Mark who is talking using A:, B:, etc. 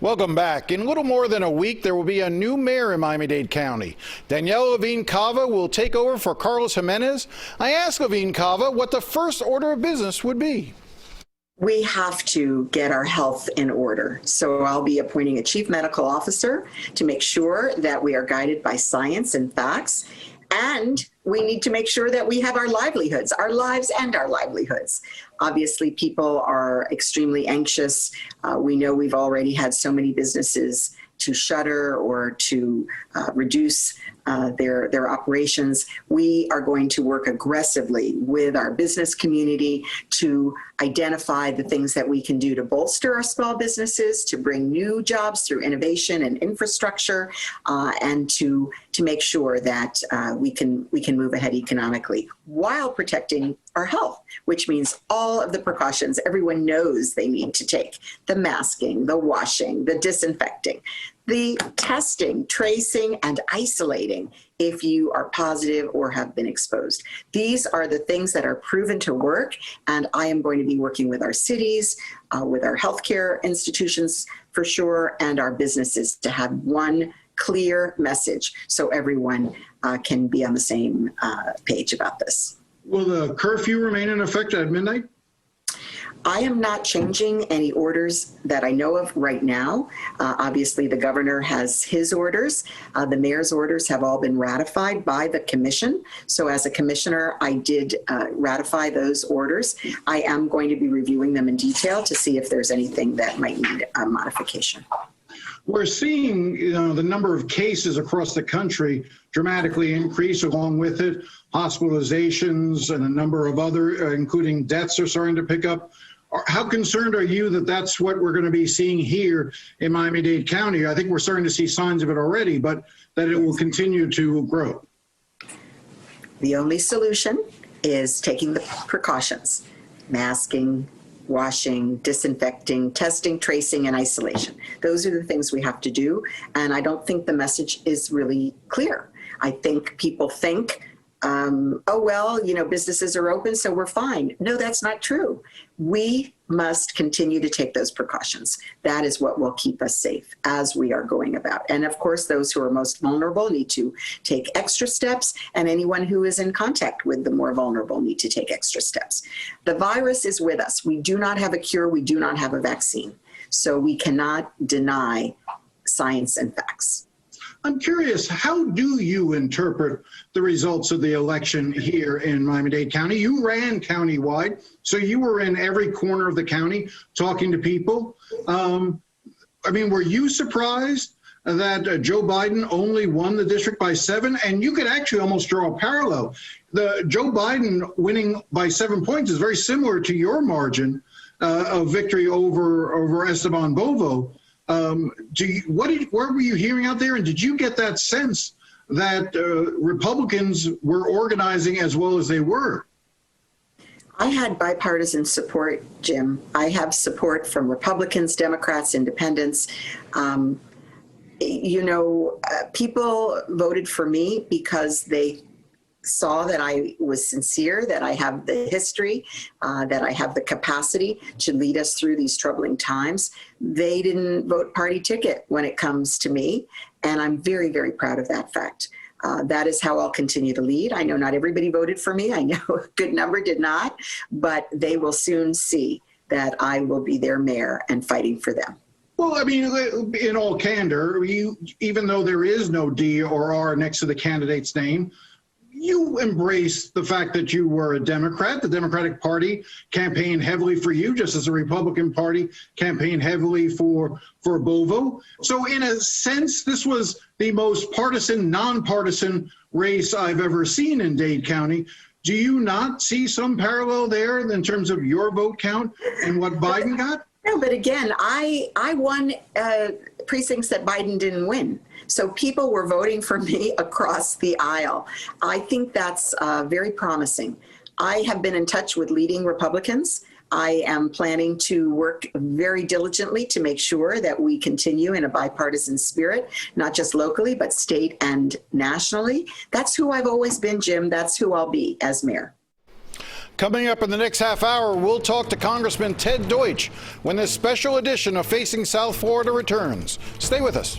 A: Welcome back. In a little more than a week, there will be a new mayor in Miami-Dade County. Daniella Levine Cava will take over for Carlos Jimenez. I asked Levine Cava what the first order of business would be.
B: We have to get our health in order. So I'll be appointing a chief medical officer to make sure that we are guided by science and facts. And we need to make sure that we have our livelihoods, our lives and our livelihoods. Obviously, people are extremely anxious. We know we've already had so many businesses to shutter or to reduce their operations. We are going to work aggressively with our business community to identify the things that we can do to bolster our small businesses, to bring new jobs through innovation and infrastructure, and to make sure that we can move ahead economically while protecting our health, which means all of the precautions everyone knows they need to take: the masking, the washing, the disinfecting, the testing, tracing, and isolating if you are positive or have been exposed. These are the things that are proven to work, and I am going to be working with our cities, with our healthcare institutions for sure, and our businesses to have one clear message so everyone can be on the same page about this.
C: Will the curfew remain in effect at midnight?
B: I am not changing any orders that I know of right now. Obviously, the governor has his orders. The mayor's orders have all been ratified by the commission. So as a commissioner, I did ratify those orders. I am going to be reviewing them in detail to see if there's anything that might need a modification.
C: We're seeing the number of cases across the country dramatically increase. Along with it, hospitalizations and a number of other, including deaths, are starting to pick up. How concerned are you that that's what we're going to be seeing here in Miami-Dade County? I think we're starting to see signs of it already, but that it will continue to grow.
B: The only solution is taking the precautions: masking, washing, disinfecting, testing, tracing, and isolation. Those are the things we have to do. And I don't think the message is really clear. I think people think, oh, well, businesses are open, so we're fine. No, that's not true. We must continue to take those precautions. That is what will keep us safe as we are going about. And of course, those who are most vulnerable need to take extra steps, and anyone who is in contact with the more vulnerable need to take extra steps. The virus is with us. We do not have a cure. We do not have a vaccine. So we cannot deny science and facts.
C: I'm curious, how do you interpret the results of the election here in Miami-Dade County? You ran countywide, so you were in every corner of the county talking to people. Were you surprised that Joe Biden only won the district by 7? And you could actually almost draw a parallel. The Joe Biden winning by 7 points is very similar to your margin of victory over Esteban Bovo. What were you hearing out there? And did you get that sense that Republicans were organizing as well as they were?
B: I had bipartisan support, Jim. I have support from Republicans, Democrats, Independents. People voted for me because they saw that I was sincere, that I have the history, that I have the capacity to lead us through these troubling times. They didn't vote party ticket when it comes to me, and I'm very, very proud of that fact. That is how I'll continue to lead. I know not everybody voted for me. I know a good number did not, but they will soon see that I will be their mayor and fighting for them.
C: Well, in all candor, even though there is no D or R next to the candidate's name, you embrace the fact that you were a Democrat. The Democratic Party campaigned heavily for you, just as the Republican Party campaigned heavily for Bovo. So in a sense, this was the most partisan, nonpartisan race I've ever seen in Dade County. Do you not see some parallel there in terms of your vote count and what Biden got?
B: No, but again, I won precincts that Biden didn't win. So people were voting for me across the aisle. I think that's very promising. I have been in touch with leading Republicans. I am planning to work very diligently to make sure that we continue in a bipartisan spirit, not just locally, but state and nationally. That's who I've always been, Jim. That's who I'll be as mayor.
A: Coming up in the next half hour, we'll talk to Congressman Ted Deutsch when this special edition of Facing South Florida returns. Stay with us.